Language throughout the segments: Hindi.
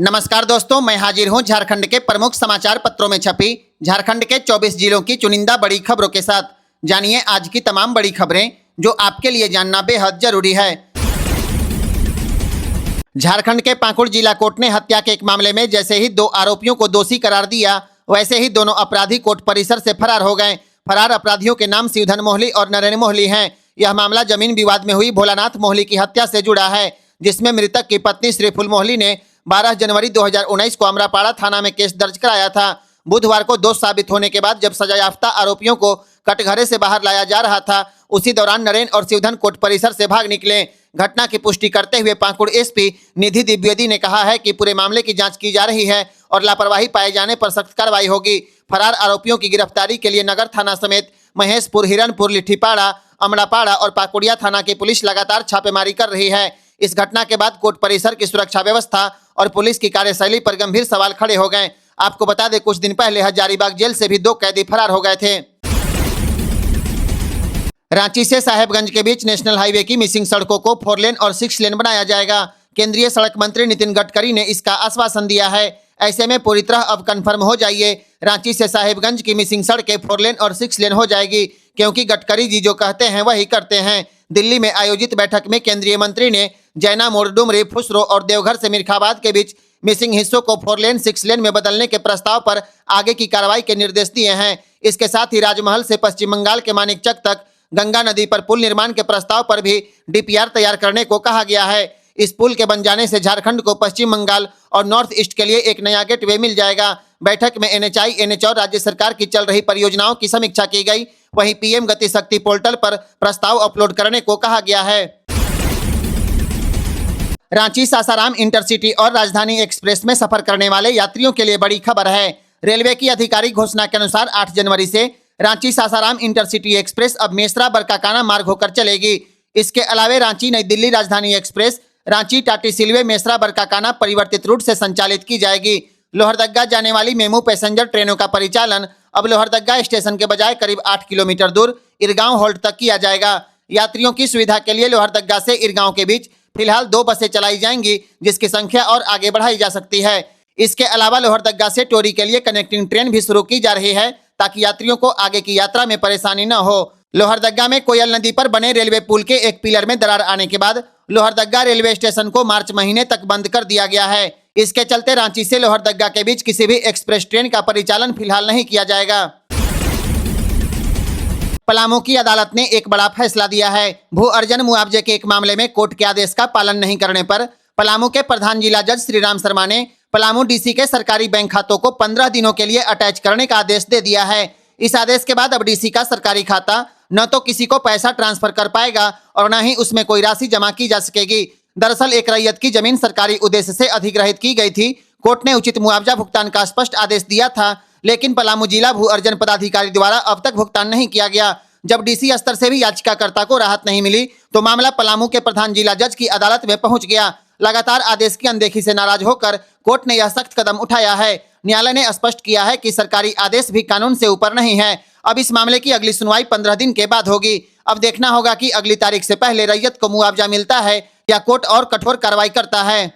नमस्कार दोस्तों, मैं हाजिर हूं झारखंड के प्रमुख समाचार पत्रों में छपी झारखंड के 24 जिलों की चुनिंदा बड़ी खबरों के साथ। जानिए आज की तमाम बड़ी खबरें जो आपके लिए जानना बेहद जरूरी है। झारखंड के पाकुड़ जिला कोर्ट ने हत्या के एक मामले में जैसे ही 2 आरोपियों को दोषी करार दिया, वैसे ही दोनों अपराधी कोर्ट परिसर से फरार हो गए। फरार अपराधियों के नाम शिवधन मोहली और नरेंद्र मोहली हैं। यह मामला जमीन विवाद में हुई भोलानाथ मोहली की हत्या से जुड़ा है, जिसमें मृतक की पत्नी श्रीफुल मोहली ने 12 जनवरी 2019 को अमरापाड़ा थाना में केस दर्ज कराया था। बुधवार को दोष साबित होने के बाद जब सजायाफ्ता आरोपियों को कटघरे से बाहर लाया जा रहा था, उसी दौरान नरेंद्र और शिवधन कोर्ट परिसर से भाग निकले। घटना की पुष्टि करते हुए पाकुड़ एसपी निधि द्विवेदी ने कहा है कि पूरे मामले की जांच की जा रही है और लापरवाही पाए जाने पर सख्त कार्रवाई होगी। फरार आरोपियों की गिरफ्तारी के लिए नगर थाना समेत महेशपुर, हिरणपुर, लिट्ठीपाड़ा, अमड़ापाड़ा और पाकुड़िया थाना की पुलिस लगातार छापेमारी कर रही है। इस घटना के बाद कोर्ट परिसर की सुरक्षा व्यवस्था और पुलिस की कार्यशैली पर गंभीर सवाल खड़े हो गए। आपको बता दें, कुछ दिन पहले हजारीबाग जेल से भी 2 कैदी फरार हो गए थे। रांची से साहेबगंज के बीच नेशनल हाईवे की मिसिंग सड़कों को 4 लेन और 6 लेन बनाया जाएगा। केंद्रीय सड़क मंत्री नितिन गडकरी ने इसका आश्वासन दिया है। ऐसे में पूरी तरह अब कंफर्म हो जाइए, रांची से साहेबगंज की मिसिंग सड़कें 4 लेन और 6 लेन हो जाएगी, क्योंकि गडकरी जी जो कहते हैं वही करते हैं। दिल्ली में आयोजित बैठक में केंद्रीय मंत्री ने जैना मोड़, डुमरी, फुसरो और देवघर से मिर्खाबाद के बीच मिसिंग हिस्सों को 4 लेन 6 लेन में बदलने के प्रस्ताव पर आगे की कार्रवाई के निर्देश दिए हैं। इसके साथ ही राजमहल से पश्चिम बंगाल के मानिकचक तक गंगा नदी पर पुल निर्माण के प्रस्ताव पर भी डीपीआर तैयार करने को कहा गया है। इस पुल के बन जाने से झारखंड को पश्चिम बंगाल और नॉर्थ ईस्ट के लिए एक नया गेटवे मिल जाएगा। बैठक में एनएचआई, एनएच और राज्य सरकार की चल रही परियोजनाओं की समीक्षा की गई। वहीं पीएम गति शक्ति पोर्टल पर प्रस्ताव अपलोड करने को कहा गया है। रांची सासाराम इंटरसिटी और राजधानी एक्सप्रेस में सफर करने वाले यात्रियों के लिए बड़ी खबर है। रेलवे की आधिकारिक घोषणा के अनुसार 8 जनवरी से रांची सासाराम इंटरसिटी एक्सप्रेस अब मेसरा बरकाकाना मार्ग होकर चलेगी। इसके अलावा रांची नई दिल्ली राजधानी एक्सप्रेस रांची टाटीसिलवे मेसरा बरकाकाना परिवर्तित रूट से संचालित की जाएगी। लोहरदग्गा जाने वाली मेमू पैसेंजर ट्रेनों का परिचालन अब लोहरदग्गा स्टेशन के बजाय करीब 8 किलोमीटर दूर इरगांव होल्ड तक किया जाएगा। यात्रियों की सुविधा के लिए लोहरदग्गा से इरगांव के बीच फिलहाल 2 बसें चलाई जाएंगी, जिसकी संख्या और आगे बढ़ाई जा सकती है। इसके अलावा लोहरदग्गा से टोरी के लिए कनेक्टिंग ट्रेन भी शुरू की जा रही है, ताकि यात्रियों को आगे की यात्रा में परेशानी न हो। लोहरदग्गा में कोयल नदी पर बने रेलवे पुल के एक पिलर में दरार आने के बाद लोहरदग्गा रेलवे स्टेशन को मार्च महीने तक बंद कर दिया गया है। इसके चलते रांची से लोहरदग्गा के बीच किसी भी एक्सप्रेस ट्रेन का परिचालन फिलहाल नहीं किया जाएगा। पलामू की अदालत ने एक बड़ा फैसला दिया है। भू अर्जन मुआवजे के एक मामले में कोर्ट के आदेश का पालन नहीं करने पर पलामू के प्रधान जिला जज श्रीराम शर्मा ने पलामू डीसी के सरकारी बैंक खातों को 15 दिनों के लिए अटैच करने का आदेश दे दिया है। इस आदेश के बाद अब डीसी का सरकारी खाता न तो किसी को पैसा ट्रांसफर कर पाएगा और न ही उसमें कोई राशि जमा की जा सकेगी। दरअसल एक रैयत की जमीन सरकारी उद्देश्य से अधिग्रहित की गई थी। कोर्ट ने उचित मुआवजा भुगतान का स्पष्ट आदेश दिया था, लेकिन पलामू जिला भू अर्जन पदाधिकारी द्वारा अब तक भुगतान नहीं किया गया। जब डीसी स्तर से भी याचिकाकर्ता को राहत नहीं मिली तो मामला पलामू के प्रधान जिला जज की अदालत में पहुंच गया। लगातार आदेश की अनदेखी से नाराज होकर कोर्ट ने यह सख्त कदम उठाया है। न्यायालय ने स्पष्ट किया है कि सरकारी आदेश भी कानून से ऊपर नहीं है। अब इस मामले की अगली सुनवाई 15 दिन के बाद होगी। अब देखना होगा कि अगली तारीख से पहले रैयत को मुआवजा मिलता है या कोर्ट और कठोर कार्रवाई करता है।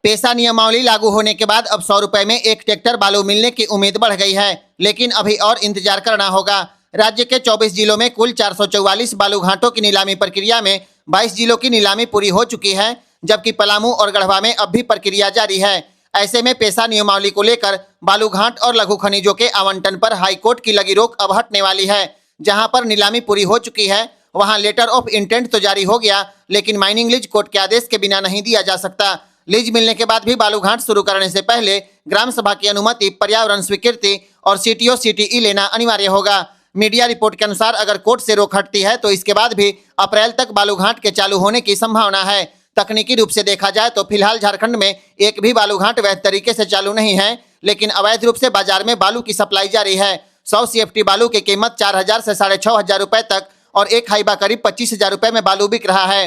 पेशा नियमावली लागू होने के बाद अब 100 रुपए में एक ट्रैक्टर बालू मिलने की उम्मीद बढ़ गई है, लेकिन अभी और इंतजार करना होगा। राज्य के 24 जिलों में कुल 444 बालू घाटों की नीलामी प्रक्रिया में 22 जिलों की नीलामी पूरी हो चुकी है, जबकि पलामू और गढ़वा में अब भी प्रक्रिया जारी है। ऐसे में पेशा नियमावली को लेकर बालू घाट और लघु खनिजों के आवंटन पर हाईकोर्ट की लगी रोक अब हटने वाली है। जहां पर नीलामी पूरी हो चुकी है, वहां लेटर ऑफ इंटेंट तो जारी हो गया, लेकिन माइनिंग लीज कोर्ट के आदेश के बिना नहीं दिया जा सकता। लीज मिलने के बाद भी बालू घाट शुरू करने से पहले ग्राम सभा की अनुमति, पर्यावरण स्वीकृति और सीटीओ सीटीई लेना अनिवार्य होगा। मीडिया रिपोर्ट के अनुसार अगर कोर्ट से रोक हटती है तो इसके बाद भी अप्रैल तक बालू घाट के चालू होने की संभावना है। तकनीकी रूप से देखा जाए तो फिलहाल झारखंड में एक भी बालू घाट वैध तरीके से चालू नहीं है, लेकिन अवैध रूप से बाजार में बालू की सप्लाई जारी है। 100 CFT बालू की कीमत 4000 से 6500 रुपए तक और एक हाइबा करीब 25,000 रुपए में बालू बिक रहा है।